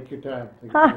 Take your time.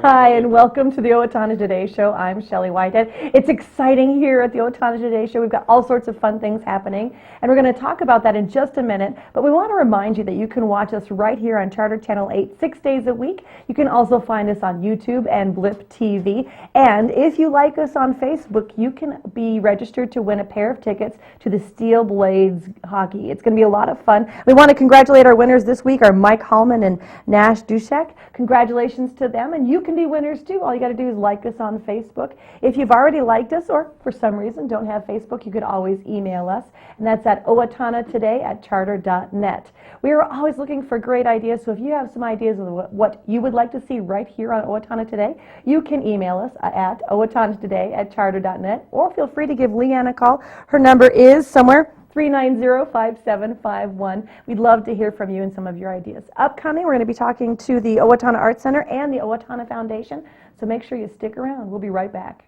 Hi, and welcome to the Owatonna Today Show. I'm Shelley Whitehead. It's exciting here at the Owatonna Today Show. We've got all sorts of fun things happening, and we're going to talk about that in just a minute. But we want to remind you that you can watch us right here on Charter Channel 8, 6 days a week. You can also find us on YouTube and Blip TV. And if you like us on Facebook, you can be registered to win a pair of tickets to the Steel Blades hockey. It's going to be a lot of fun. We want to congratulate our winners this week, are Mike Hallman and Nash Dushek. Congratulations to them, and you can be winners too. All you got to do is like us on Facebook. If you've already liked us or for some reason don't have Facebook, you could always email us, and that's at owatonnatoday@charter.net. We are always looking for great ideas, so if you have some ideas of what you would like to see right here on Owatonna Today, you can email us at owatonnatoday@charter.net, or feel free to give Leanne a call. Her number is somewhere 390-5751. We'd love to hear from you and some of your ideas. Upcoming, we're going to be talking to the Owatonna Arts Center and the Owatonna Foundation, so make sure you stick around. We'll be right back.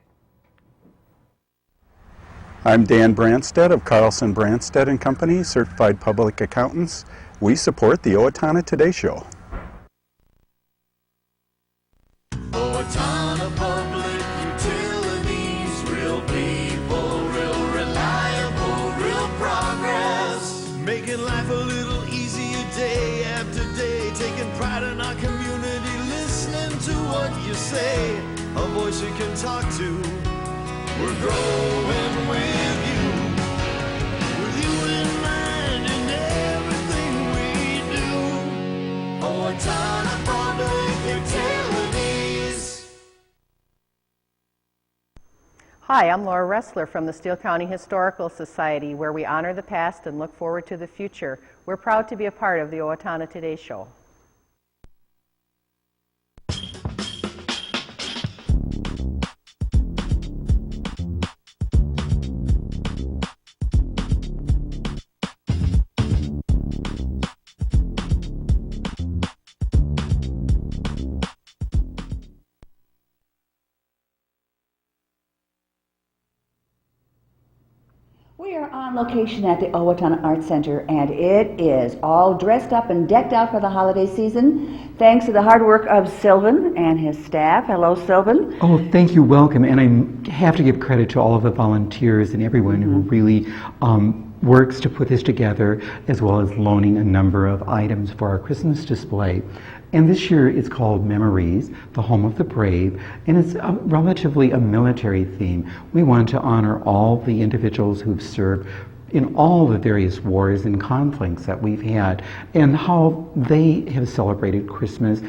I'm Dan Branstad of Carlson Branstad & Company, Certified Public Accountants. We support the Owatonna Today Show. Owatonna Public Utilities, real people, real reliable, real progress. Making life a little easier day after day, taking pride in our community, listening to what you say, a voice you can talk to. We're growing with you in mind in everything we do. Owatonna Public Utilities. Hi, I'm Laura Ressler from the Steele County Historical Society, where we honor the past and look forward to the future. We're proud to be a part of the Owatonna Today Show. We are on location at the Owatonna Arts Center, and it is all dressed up and decked out for the holiday season, thanks to the hard work of Silvan and his staff. Hello, Silvan. Oh, thank you, welcome. And I have to give credit to all of the volunteers and everyone who really works to put this together, as well as loaning a number of items for our Christmas display. And this year it's called Memories, the Home of the Brave, and it's relatively a military theme. We want to honor all the individuals who've served in all the various wars and conflicts that we've had, and how they have celebrated Christmas,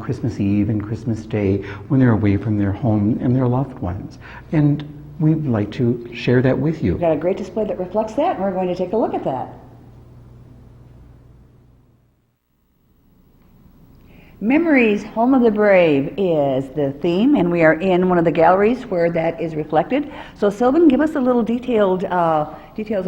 Christmas Eve and Christmas Day, when they're away from their home and their loved ones. And we'd like to share that with you. We've got a great display that reflects that, and we're going to take a look at that. Memories, Home of the Brave is the theme, and we are in one of the galleries where that is reflected. So Silvan, give us a little details of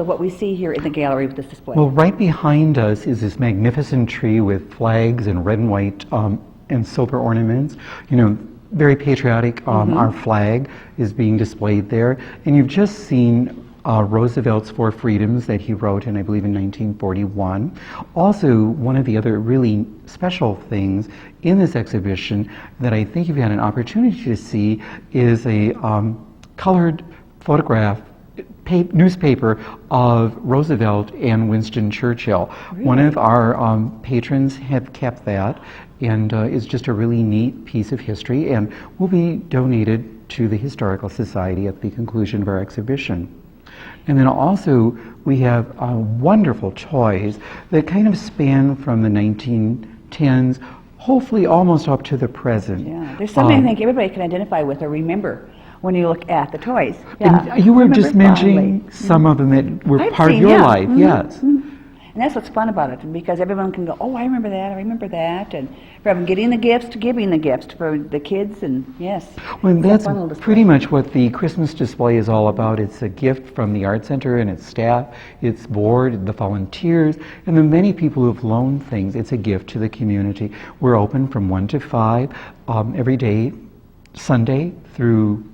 what we see here in the gallery with this display. Well, right behind us is this magnificent tree with flags and red and white and silver ornaments. You know, very patriotic. Our flag is being displayed there. And you've just seen Roosevelt's Four Freedoms that he wrote in, I believe, in 1941. Also, one of the other really special things in this exhibition that I think you've had an opportunity to see is a colored photograph newspaper of Roosevelt and Winston Churchill. Really? One of our patrons have kept that, and it's just a really neat piece of history, and will be donated to the Historical Society at the conclusion of our exhibition. And then also we have wonderful toys that kind of span from the 1910s, hopefully almost up to the present. Yeah, there's something I think everybody can identify with or remember when you look at the toys. Yeah. And you were just mentioning some of them that were part of your life, yes. And that's what's fun about it, because everyone can go, oh, I remember that, and from getting the gifts to giving the gifts for the kids, and yes. Well, that's pretty much what the Christmas display is all about. It's a gift from the Art Center and its staff, its board, the volunteers, and the many people who have loaned things. It's a gift to the community. We're open from 1 to 5 every day, Sunday through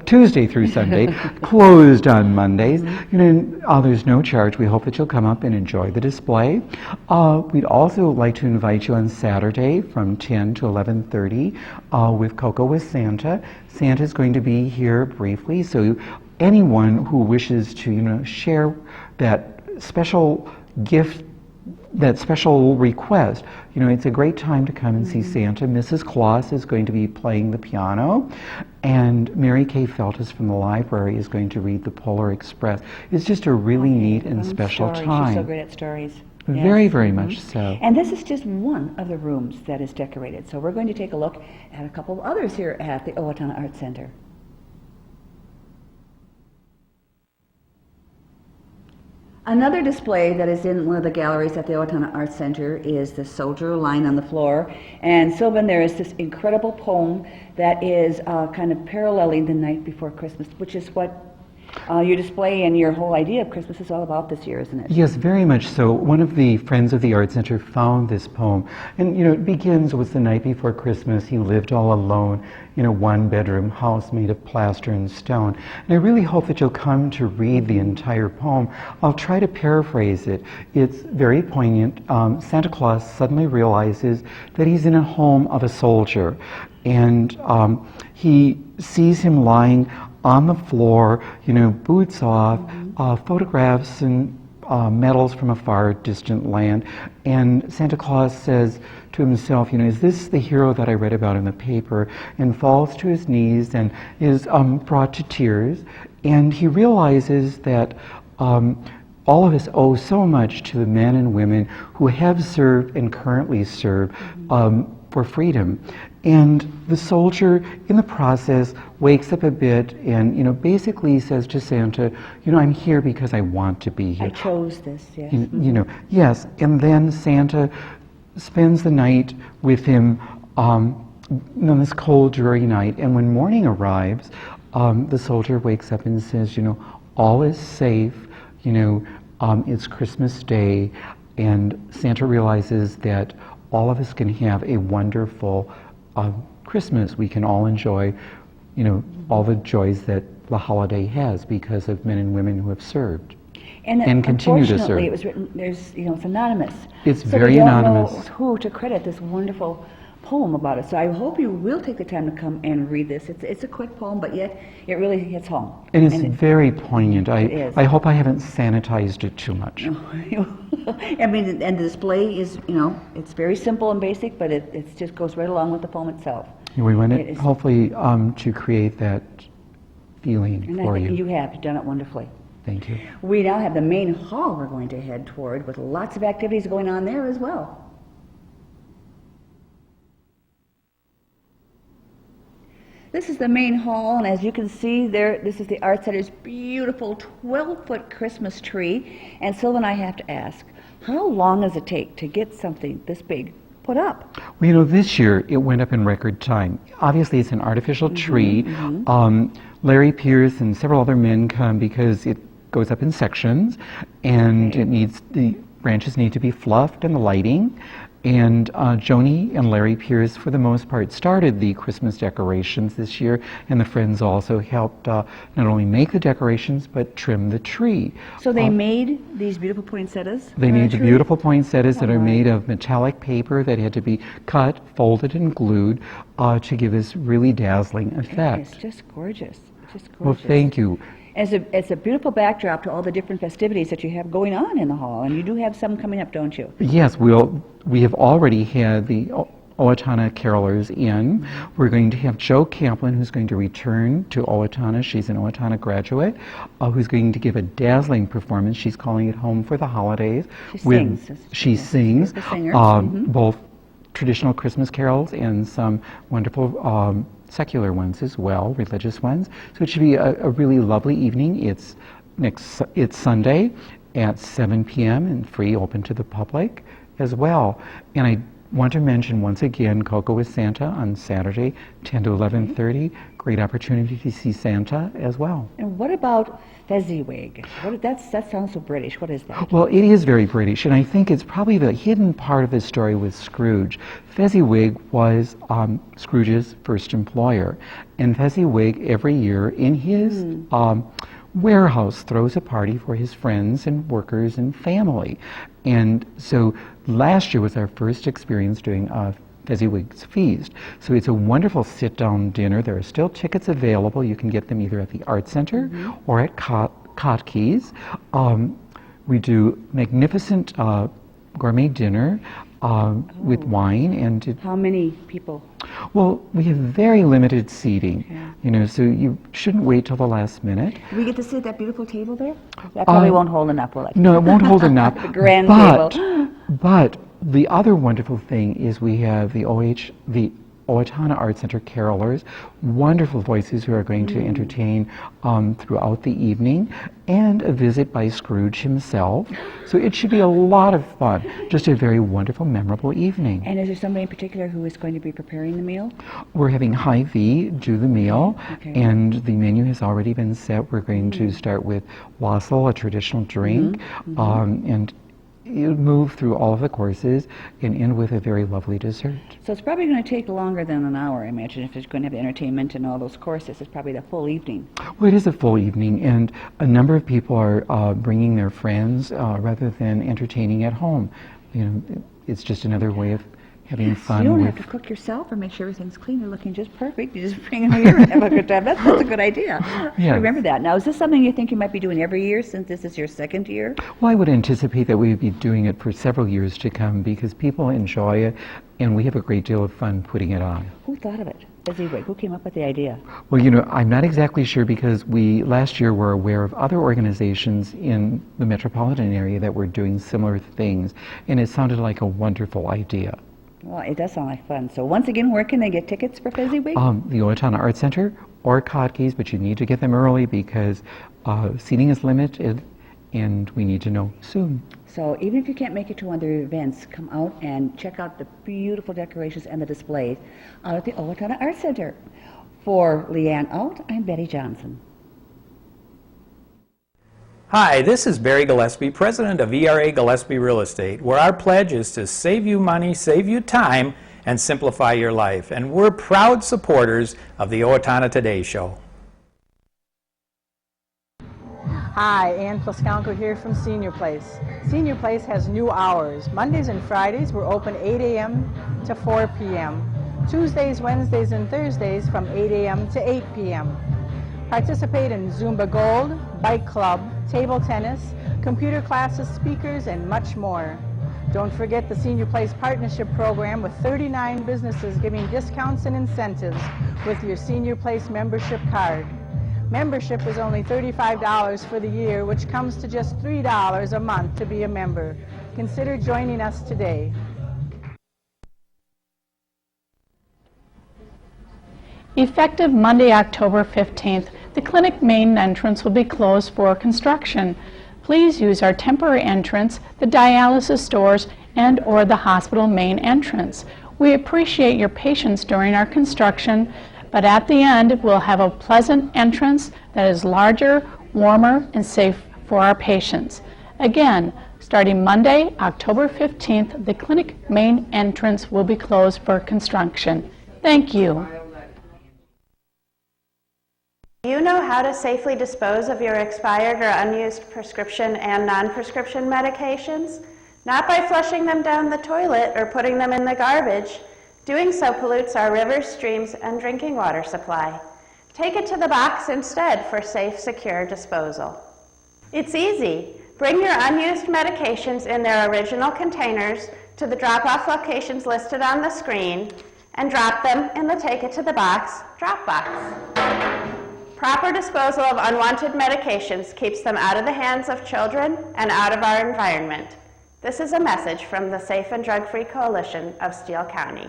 Tuesday through Sunday, closed on Mondays. You know, there's no charge. We hope that you'll come up and enjoy the display. We'd also like to invite you on Saturday from 10 to 11:30 with Cocoa with Santa. Santa's going to be here briefly, so anyone who wishes to, you know, share that special gift, that special request, you know, it's a great time to come and see Santa. Mrs. Claus is going to be playing the piano, and Mary Kay Feltus from the library is going to read the Polar Express. It's just a really neat and special time. She's so great at stories. Very, very much so. And this is just one of the rooms that is decorated. So we're going to take a look at a couple of others here at the Owatonna Art Center. Another display that is in one of the galleries at the Owatonna Art Center is the soldier lying on the floor. And Silvan, there is this incredible poem that is kind of paralleling the night before Christmas, which is what your display and your whole idea of Christmas is all about this year, isn't it? Yes, very much so. One of the friends of the Art Center found this poem, and you know, it begins with the night before Christmas. He lived all alone in a one-bedroom house made of plaster and stone. And I really hope that you'll come to read the entire poem. I'll try to paraphrase it. It's very poignant. Santa Claus suddenly realizes that he's in a home of a soldier, and he sees him lying on the floor, you know, boots off, photographs and medals from a far distant land. And Santa Claus says to himself, you know, is this the hero that I read about in the paper? And falls to his knees and is brought to tears. And he realizes that all of us owe so much to the men and women who have served and currently serve for freedom. And the soldier, in the process, wakes up a bit and, you know, basically says to Santa, you know, I'm here because I want to be here. I chose this, yes. You know, yes. And then Santa spends the night with him on this cold, dreary night. And when morning arrives, the soldier wakes up and says, you know, all is safe. You know, it's Christmas Day. And Santa realizes that all of us can have a wonderful Christmas. We can all enjoy, you know, all the joys that the holiday has because of men and women who have served and continue to serve. Unfortunately, it was written, there's, you know, it's anonymous. It's so very we don't anonymous. know who to credit this wonderful poem about it. So I hope you will take the time to come and read this. It's a quick poem, but yet it really hits home. And it's very poignant. It is. I hope I haven't sanitized it too much. I mean, and the display is, you know, it's very simple and basic, but it just goes right along with the poem itself. We want it hopefully to create that feeling And for I think you. you have. You've done it wonderfully. Thank you. We now have the main hall we're going to head toward with lots of activities going on there as well. This is the main hall, and as you can see there, this is the Art Center's beautiful 12-foot Christmas tree. And Silvan, I have to ask, how long does it take to get something this big put up? Well, you know, this year it went up in record time. Obviously, it's an artificial tree. Larry Pierce and several other men come because it goes up in sections, and the branches need to be fluffed and the lighting. And Joni and Larry Pierce, for the most part, started the Christmas decorations this year, and the friends also helped not only make the decorations, but trim the tree. So they made these beautiful poinsettias? They made the beautiful poinsettias that are made of metallic paper that had to be cut, folded, and glued to give this really dazzling effect. It's just gorgeous. Just gorgeous. Well, thank you. It's a beautiful backdrop to all the different festivities that you have going on in the hall, and you do have some coming up, don't you? Yes, we have already had the Owatonna carolers in. We're going to have Jo Kaplan, who's going to return to Owatonna. She's an Owatonna graduate, who's going to give a dazzling performance. She's calling it Home for the Holidays. She sings both traditional Christmas carols and some wonderful secular ones as well, religious ones. So it should be a really lovely evening. It's Sunday at 7 p.m. and free, open to the public as well. And I Want to mention once again Cocoa with Santa on Saturday, 10 to 11:30. Great opportunity to see Santa as well. And what about Fezziwig? That sounds so British. What is that? Well, it is very British, and I think it's probably the hidden part of the story with Scrooge. Fezziwig was Scrooge's first employer, and Fezziwig every year in his warehouse throws a party for his friends and workers and family. And so last year was our first experience doing Fezziwig's Feast. So it's a wonderful sit-down dinner. There are still tickets available. You can get them either at the Art Center or at Kotke's. We do magnificent gourmet dinner with wine and How many people? well, we have very limited seating, so you shouldn't wait till the last minute. Do we get to sit at that beautiful table there? That probably won't hold enough, will it? No, it won't hold enough. The grand table. But the other wonderful thing is we have the Owatonna Art Center carolers, wonderful voices who are going to entertain throughout the evening, and a visit by Scrooge himself. So it should be a lot of fun, just a very wonderful, memorable evening. And is there somebody in particular who is going to be preparing the meal? We're having Hy-Vee do the meal, and the menu has already been set. We're going to start with wassail, a traditional drink, and you move through all of the courses and end with a very lovely dessert. So it's probably going to take longer than an hour, I imagine, if it's going to have entertainment and all those courses. It's probably the full evening. Well, it is a full evening, and a number of people are bringing their friends rather than entertaining at home. It's just another way of having fun. You don't have to cook yourself or make sure everything's clean. They're looking just perfect. You just bring them here and have a good time. That's a good idea. Yeah. Remember that. Now, is this something you think you might be doing every year since this is your second year? Well, I would anticipate that we would be doing it for several years to come because people enjoy it, and we have a great deal of fun putting it on. Who thought of it? Fezziwig, who came up with the idea? Well, I'm not exactly sure because we last year were aware of other organizations in the metropolitan area that were doing similar things, and it sounded like a wonderful idea. Well, it does sound like fun. So once again, where can they get tickets for Fezziwig? The Owatonna Art Center or Kotke's, but you need to get them early because seating is limited and we need to know soon. So even if you can't make it to one of their events, come out and check out the beautiful decorations and the displays out at the Owatonna Art Center. For Leanne Out, I'm Betty Johnson. Hi, this is Barry Gillespie, president of ERA Gillespie Real Estate, where our pledge is to save you money, save you time, and simplify your life. And we're proud supporters of the Owatonna Today Show. Hi, Ann Plaskanko here from Senior Place. Senior Place has new hours. Mondays and Fridays we're open 8 a.m. to 4 p.m. Tuesdays, Wednesdays, and Thursdays from 8 a.m. to 8 p.m. Participate in Zumba Gold, Bike Club, table tennis, computer classes, speakers, and much more. Don't forget the Senior Place Partnership Program with 39 businesses giving discounts and incentives with your Senior Place membership card. Membership is only $35 for the year, which comes to just $3 a month to be a member. Consider joining us today. Effective Monday, October 15th, the clinic main entrance will be closed for construction. Please use our temporary entrance, the dialysis doors, and/or the hospital main entrance. We appreciate your patience during our construction, but at the end, we'll have a pleasant entrance that is larger, warmer, and safe for our patients. Again, starting Monday, October 15th, the clinic main entrance will be closed for construction. Thank you. Do you know how to safely dispose of your expired or unused prescription and non-prescription medications? Not by flushing them down the toilet or putting them in the garbage. Doing so pollutes our rivers, streams, and drinking water supply. Take it to the box instead for safe, secure disposal. It's easy. Bring your unused medications in their original containers to the drop-off locations listed on the screen and drop them in the Take It to the Box drop box. Proper disposal of unwanted medications keeps them out of the hands of children and out of our environment. This is a message from the Safe and Drug-Free Coalition of Steele County.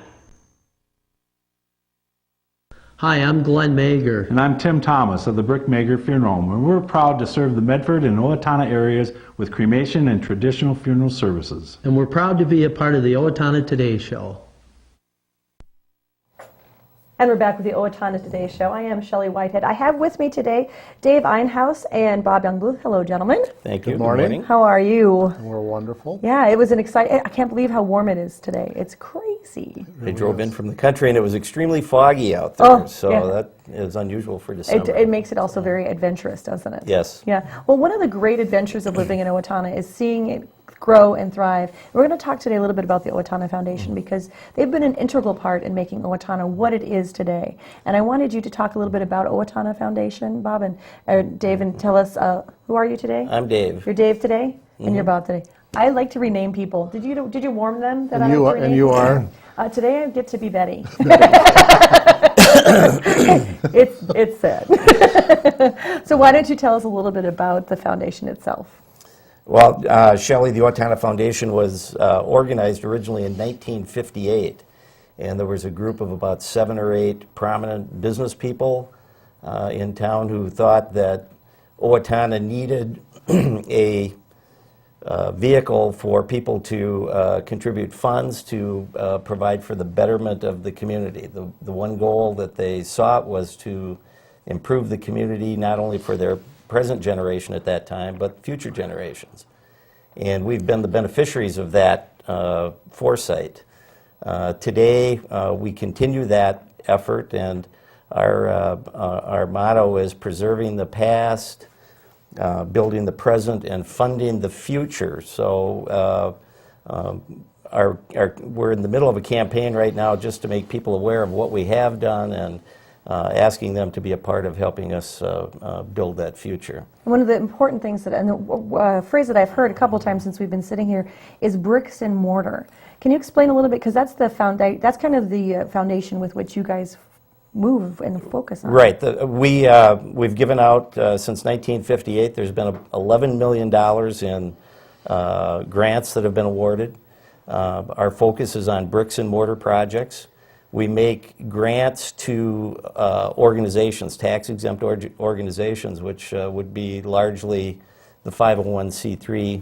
Hi, I'm Glenn Mager. And I'm Tim Thomas of the Brick Mager Funeral Home, and we're proud to serve the Medford and Owatonna areas with cremation and traditional funeral services. And we're proud to be a part of the Owatonna Today Show. And we're back with the Owatonna Today Show. I am Shelley Whitehead. I have with me today Dave Einhaus and Bob Jungbluth. Hello, gentlemen. Thank you. Good morning. How are you? We're wonderful. Yeah, it was an exciting. I can't believe how warm it is today. It's crazy. They drove in from the country and it was extremely foggy out there, that is unusual for December. It makes it also very adventurous, doesn't it? Yes. Yeah. Well, one of the great adventures of living in Owatonna is seeing it grow and thrive. We're going to talk today a little bit about the Owatonna Foundation because they've been an integral part in making Owatonna what it is today. And I wanted you to talk a little bit about Owatonna Foundation, Bob and Dave, and tell us who are you today? I'm Dave. You're Dave today, and you're Bob today. I like to rename people. Did you warn them that and I like to rename and you people? are? Today I get to be Betty. It's sad. So why don't you tell us a little bit about the foundation itself? Well, Shelley, the Owatonna Foundation was organized originally in 1958, and there was a group of about 7 or 8 prominent business people in town who thought that Owatonna needed a vehicle for people to contribute funds to provide for the betterment of the community. The one goal that they sought was to improve the community not only for their present generation at that time, but future generations. And we've been the beneficiaries of that foresight. Today, we continue that effort, and our motto is preserving the past, building the present, and funding the future. So we're in the middle of a campaign right now just to make people aware of what we have done and asking them to be a part of helping us build that future. One of the important things and the phrase that I've heard a couple times since we've been sitting here is bricks and mortar. Can you explain a little bit, because that's that's kind of the foundation with which you guys move and focus on. Right. We've given out since 1958. There's been $11 million in grants that have been awarded. Our focus is on bricks and mortar projects. We make grants to organizations, tax-exempt organizations, which would be largely the 501c3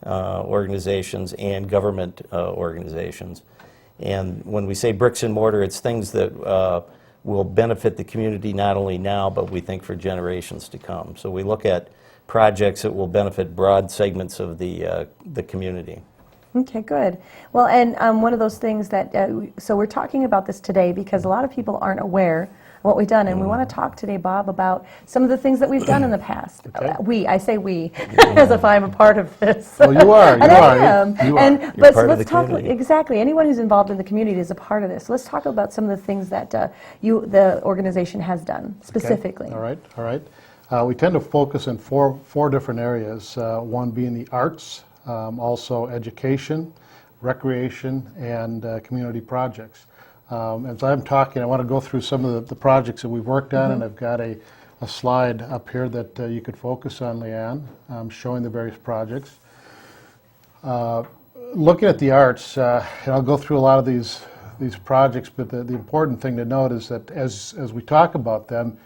organizations and government organizations. And when we say bricks and mortar, it's things that will benefit the community not only now, but we think for generations to come. So we look at projects that will benefit broad segments of the community. Okay, good. Well, and one of those things that, so we're talking about this today because a lot of people aren't aware of what we've done, and we want to talk today, Bob, about some of the things that we've done in the past. Okay. I say we, as if I'm a part of this. Well, you are. And I am. You and are. But part let's of the talk community. exactly. Anyone who's involved in the community is a part of this. So let's talk about some of the things that the organization has done specifically. Okay. All right. We tend to focus in four different areas. One being the arts. Also education, recreation, and community projects. As I'm talking, I want to go through some of the projects that we've worked on, and I've got a slide up here that you could focus on, Leanne, showing the various projects. Looking at the arts, and I'll go through a lot of these projects, but the important thing to note is that as we talk about them,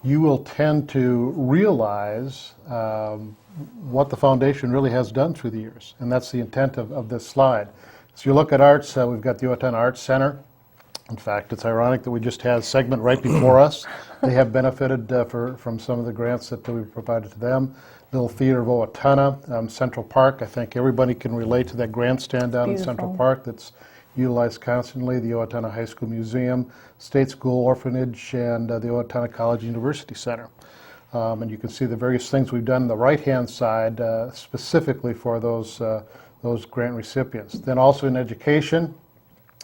you will tend to realize what the foundation really has done through the years, and that's the intent of this slide. So you look at arts, we've got the Owatonna Arts Center. In fact, it's ironic that we just had a segment right before us. They have benefited from some of the grants that we've provided to them. Little Theater of Owatonna, Central Park. I think everybody can relate to that grandstand down in Central Park that's utilized constantly. The Owatonna High School Museum, State School Orphanage, and the Owatonna College University Center. And you can see the various things we've done on the right-hand side specifically for those grant recipients. Then also in education,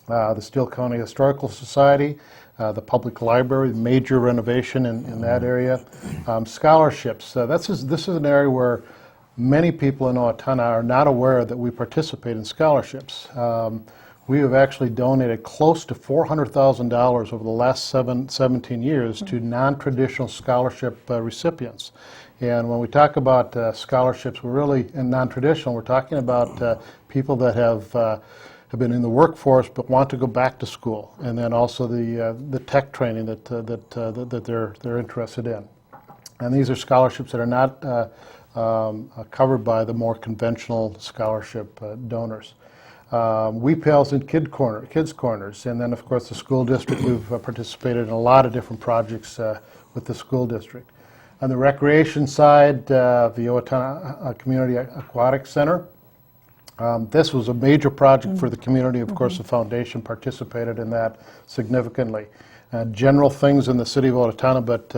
the Steele County Historical Society, the public library, major renovation in that area. Scholarships, this is an area where many people in Owatonna are not aware that we participate in scholarships. We have actually donated close to $400,000 over the last 17 years to non-traditional scholarship recipients. And when we talk about scholarships, we're really in non-traditional, we're talking about people that have have been in the workforce but want to go back to school, and then also the tech training that they're interested in. And these are scholarships that are not covered by the more conventional scholarship donors. Pails and Kids Corners, and then of course the school district. We've participated in a lot of different projects with the school district. On the recreation side, the Owatonna Community Aquatic Center. This was a major project for the community. Of course, the foundation participated in that significantly. General things in the city of Owatonna, but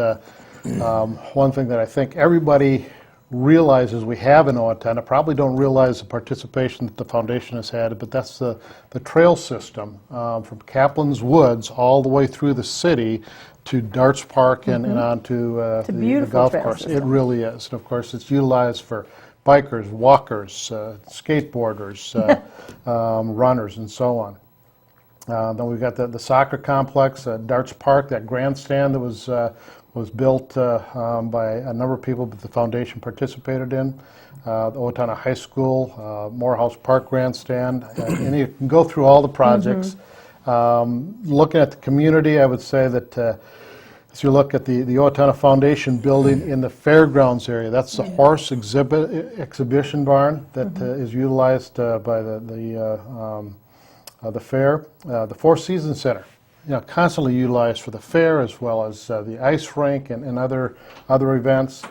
one thing that I think everybody realizes we have in Owatonna, probably don't realize the participation that the foundation has had, but that's the trail system from Kaplan's Woods all the way through the city to Darts Park and onto the golf course. It really is. And of course, it's utilized for bikers, walkers, skateboarders, runners, and so on. Then we've got the soccer complex, Darts Park, that grandstand that was built by a number of people that the foundation participated in. The Owatonna High School, Morehouse Park grandstand, and you can go through all the projects. Looking at the community, I would say that as you look at the Owatonna Foundation building in the fairgrounds area, that's the horse exhibition barn that is utilized by the fair. The Four Seasons Center, constantly utilized for the fair as well as the ice rink and other events.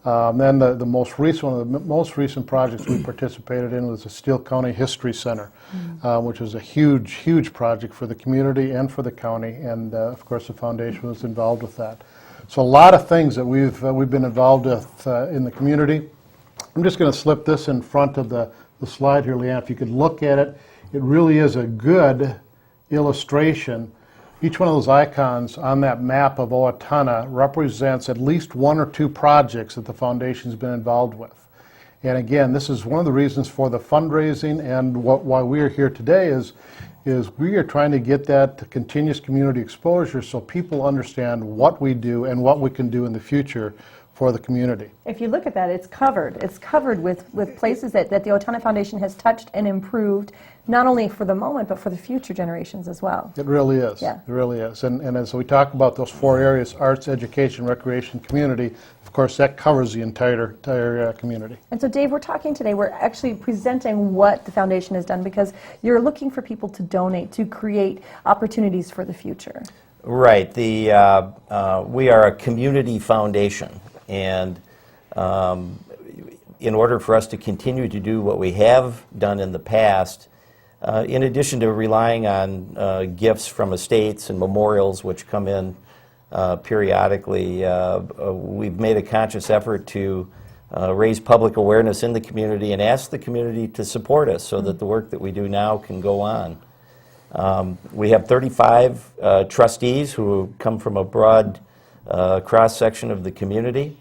Then the most recent one of the most recent projects we participated in was the Steele County History Center, which was a huge project for the community and for the county, and of course the foundation was involved with that. So a lot of things that we've been involved with in the community. I'm just going to slip this in front of the slide here, Leanne. If you could look at it, it really is a good illustration. Each one of those icons on that map of Owatonna represents at least one or two projects that the foundation's been involved with. And again, this is one of the reasons for the fundraising, and why we are here today is we are trying to get that continuous community exposure so people understand what we do and what we can do in the future for the community. If you look at that, it's covered. It's covered with places that the Owatonna Foundation has touched and improved, not only for the moment, but for the future generations as well. It really is. Yeah. It really is. And as we talk about those four areas, arts, education, recreation, community, of course, that covers the entire community. And so, Dave, we're talking today, we're actually presenting what the foundation has done, because you're looking for people to donate, to create opportunities for the future. Right. We are a community foundation, and in order for us to continue to do what we have done in the past, in addition to relying on gifts from estates and memorials which come in periodically, we've made a conscious effort to raise public awareness in the community and ask the community to support us so that the work that we do now can go on. We have 35 trustees who come from a broad cross-section of the community.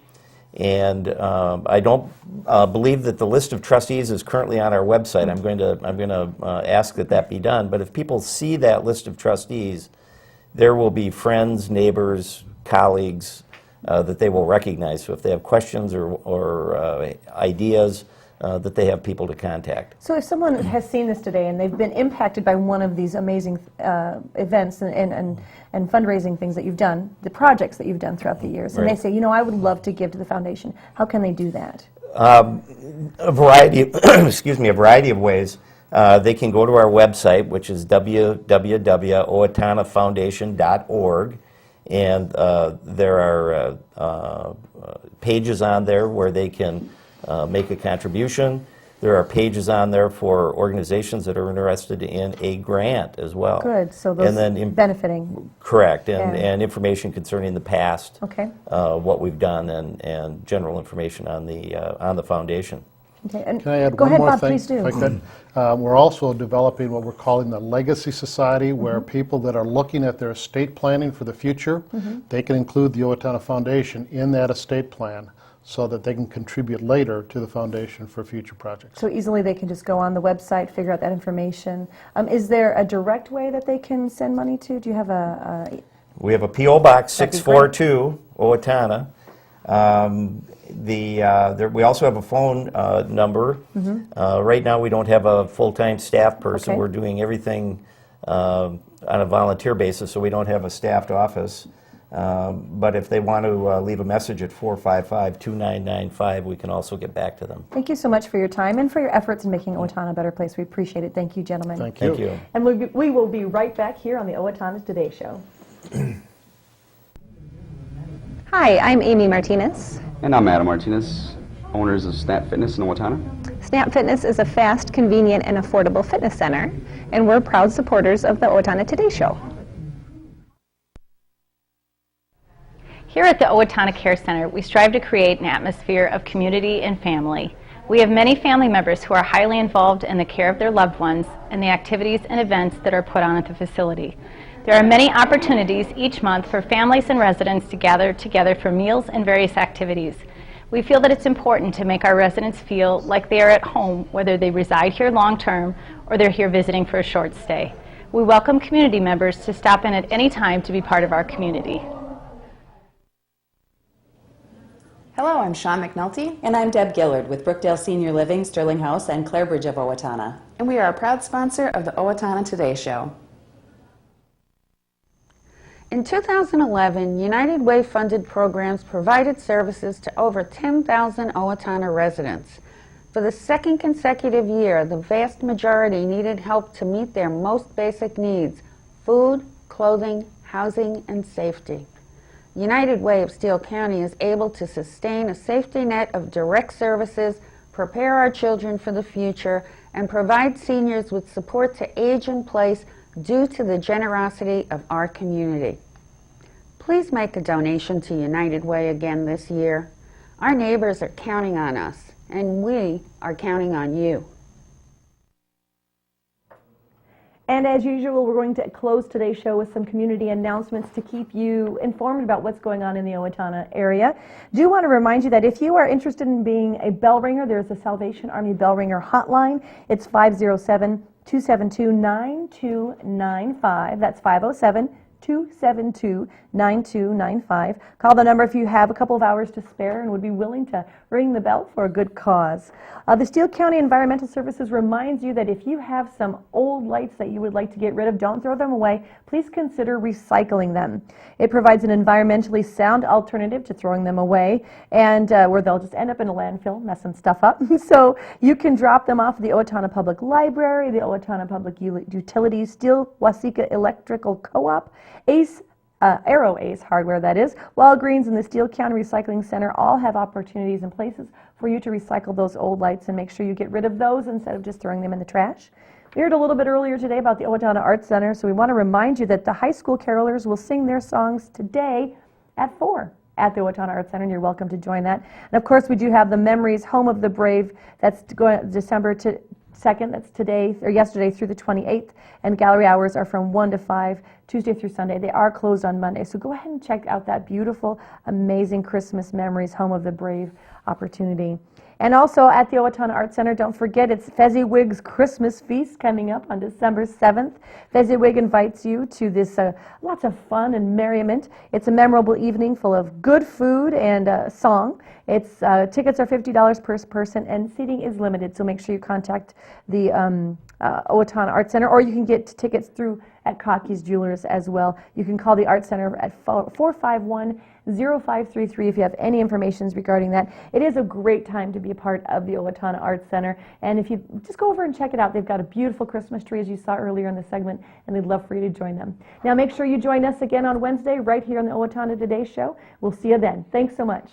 And I don't believe that the list of trustees is currently on our website. I'm going to ask that be done. But if people see that list of trustees, there will be friends, neighbors, colleagues that they will recognize. So if they have questions or ideas, that they have people to contact. So if someone has seen this today and they've been impacted by one of these amazing events and fundraising things that you've done, the projects that you've done throughout the years, and they say, I would love to give to the foundation, how can they do that? A variety of, a variety of ways. They can go to our website, which is www.owatonnafoundation.org, and there are pages on there where they can make a contribution. There are pages on there for organizations that are interested in a grant as well. Good, so those benefiting. Correct, and information concerning the past, okay. What we've done, and general information on the foundation. Okay. And can I add go one ahead, more Bob, thing? Please do. Like that? We're also developing what we're calling the Legacy Society, where people that are looking at their estate planning for the future, they can include the Owatonna Foundation in that estate plan, so that they can contribute later to the foundation for future projects. So easily they can just go on the website, figure out that information. Is there a direct way that they can send money to? Do you have We have a P.O. Box 642, Owatonna. We also have a phone number. Right now, we don't have a full-time staff person. Okay. We're doing everything on a volunteer basis, so we don't have a staffed office. But if they want to leave a message at 455-2995, we can also get back to them. Thank you so much for your time and for your efforts in making Owatonna a better place. We appreciate it. Thank you, gentlemen. Thank you. Thank you. And we will be right back here on the Owatonna Today Show. Hi, I'm Amy Martinez. And I'm Adam Martinez, owners of Snap Fitness in Owatonna. Snap Fitness is a fast, convenient, and affordable fitness center, and we're proud supporters of the Owatonna Today Show. Here at the Owatonna Care Center, we strive to create an atmosphere of community and family. We have many family members who are highly involved in the care of their loved ones and the activities and events that are put on at the facility. There are many opportunities each month for families and residents to gather together for meals and various activities. We feel that it's important to make our residents feel like they are at home, whether they reside here long-term or they're here visiting for a short stay. We welcome community members to stop in at any time to be part of our community. Hello, I'm Sean McNulty. And I'm Deb Gillard with Brookdale Senior Living, Sterling House, and Clarebridge of Owatonna. And we are a proud sponsor of the Owatonna Today Show. In 2011, United Way funded programs provided services to over 10,000 Owatonna residents. For the second consecutive year, the vast majority needed help to meet their most basic needs: food, clothing, housing, and safety. United Way of Steele County is able to sustain a safety net of direct services, prepare our children for the future, and provide seniors with support to age in place due to the generosity of our community. Please make a donation to United Way again this year. Our neighbors are counting on us, and we are counting on you. And as usual, we're going to close today's show with some community announcements to keep you informed about what's going on in the Owatonna area. Do want to remind you that if you are interested in being a bell ringer, there's a Salvation Army bell ringer hotline. It's 507-272-9295. That's 507-272-9295. Call the number if you have a couple of hours to spare and would be willing to ring the bell for a good cause. The Steele County Environmental Services reminds you that if you have some old lights that you would like to get rid of, don't throw them away. Please consider recycling them. It provides an environmentally sound alternative to throwing them away, and where they'll just end up in a landfill messing stuff up. So you can drop them off at the Owatonna Public Library, the Owatonna Public Utilities, Steele Waseca Electrical Co-op, Aero Ace Hardware, that is, Walgreens, and the Steele County Recycling Center all have opportunities and places for you to recycle those old lights and make sure you get rid of those instead of just throwing them in the trash. We heard a little bit earlier today about the Owatonna Arts Center, so we want to remind you that the high school carolers will sing their songs today at 4 at the Owatonna Arts Center, and you're welcome to join that. And of course, we do have the Memories Home of the Brave. That's going December 2nd, that's today, or yesterday through the 28th, and gallery hours are from 1 to 5, Tuesday through Sunday. They are closed on Monday, so go ahead and check out that beautiful, amazing Christmas Memories Home of the Brave opportunity. And also at the Owatonna Arts Center, don't forget, it's Fezziwig's Christmas Feast coming up on December 7th. Fezziwig invites you to this lots of fun and merriment. It's a memorable evening full of good food and song. It's tickets are $50 per person, and seating is limited, so make sure you contact the Owatonna Arts Center, or you can get tickets through at Cocky's Jewelers as well. You can call the Arts Center at 451-0533 if you have any information regarding that. It is a great time to be a part of the Owatonna Arts Center, and if you just go over and check it out, they've got a beautiful Christmas tree, as you saw earlier in the segment, and they'd love for you to join them. Now make sure you join us again on Wednesday right here on the Owatonna Today Show. We'll see you then. Thanks so much.